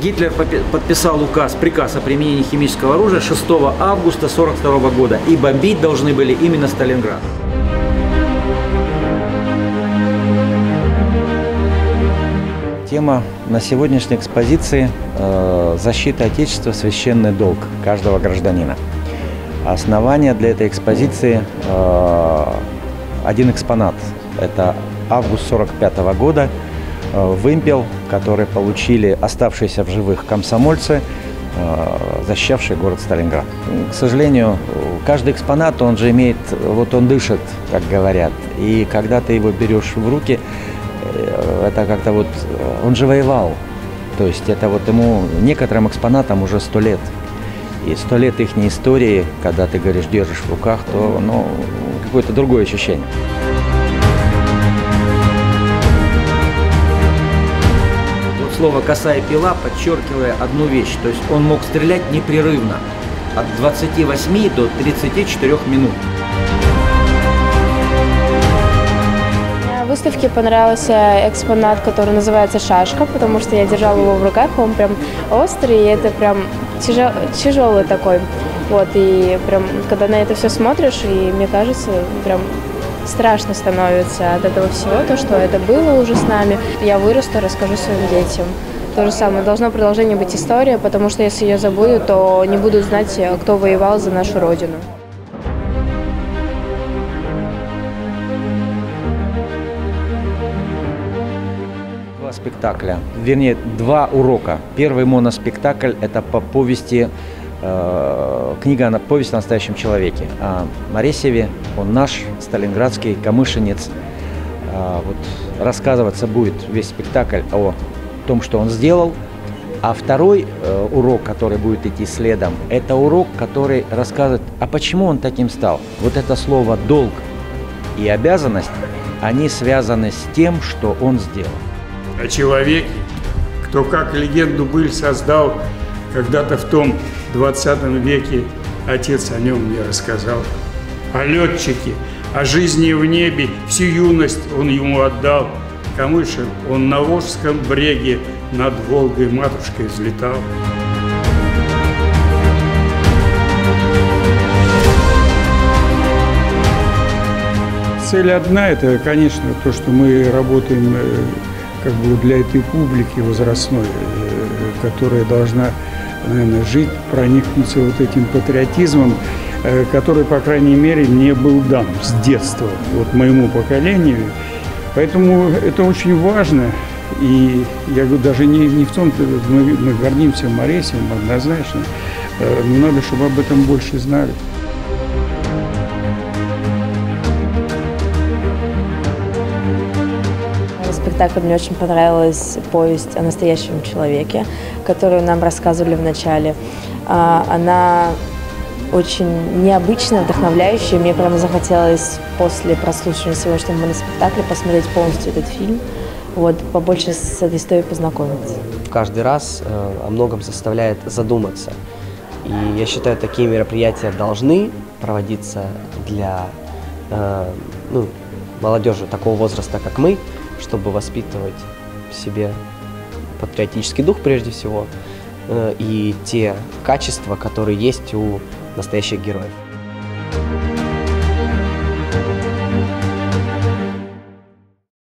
Гитлер подписал приказ о применении химического оружия 6 августа 1942 года, и бомбить должны были именно Сталинград. Тема на сегодняшней экспозиции «Защита Отечества. Священный долг каждого гражданина». Основание для этой экспозиции один экспонат. Это август 1945 года. Вымпел, который получили оставшиеся в живых комсомольцы, защищавшие город Сталинград. К сожалению, каждый экспонат, он же имеет, вот он дышит, как говорят. И когда ты его берешь в руки, это как-то вот, он же воевал. То есть это вот ему, некоторым экспонатам уже 100 лет. И 100 лет их истории, когда ты, говоришь, держишь в руках, то, ну, какое-то другое ощущение. Слово «косая пила», подчеркивая одну вещь, то есть он мог стрелять непрерывно от 28 до 34 минут. На выставке понравился экспонат, который называется «Шашка», потому что я держала его в руках, он прям острый, и это прям тяжелый такой. Вот, и прям, когда на это все смотришь, и мне кажется, прям страшно становится от этого всего, то, что это было уже с нами. Я вырасту, расскажу своим детям. То же самое. Должно продолжение быть история, потому что если ее забудут, то не будут знать, кто воевал за нашу Родину. Два спектакля, вернее, два урока. Первый моноспектакль – это по повести, книга «Повесть о настоящем человеке». О Моресьеве, он наш, сталинградский камышинец. Вот рассказываться будет весь спектакль о том, что он сделал. А второй урок, который будет идти следом, это урок, который рассказывает, а почему он таким стал. Вот это слово «долг» и «обязанность», они связаны с тем, что он сделал. О человеке, кто как легенду быль создал, когда-то в том 20 веке отец о нем мне рассказал. О летчике, о жизни в небе, всю юность он ему отдал. Камышин, он на Волжском бреге над Волгой матушкой взлетал. Цель одна, это, конечно, то, что мы работаем как бы для этой публики возрастной, которая должна, наверное, жить, проникнуться вот этим патриотизмом, который, по крайней мере, мне был дан с детства, вот моему поколению. Поэтому это очень важно. И я говорю, даже не в том, мы гордимся Моресьевым однозначно, но надо, чтобы об этом больше знали. Спектакль мне очень понравилась повесть о настоящем человеке, которую нам рассказывали в начале. Она очень необычная, вдохновляющая. Мне прямо захотелось после прослушивания сегодняшнего моноспектакля посмотреть полностью этот фильм, вот, побольше с этой историей познакомиться. Каждый раз о многом заставляет задуматься. И я считаю, такие мероприятия должны проводиться для молодежи такого возраста, как мы, чтобы воспитывать в себе патриотический дух прежде всего и те качества, которые есть у настоящих героев.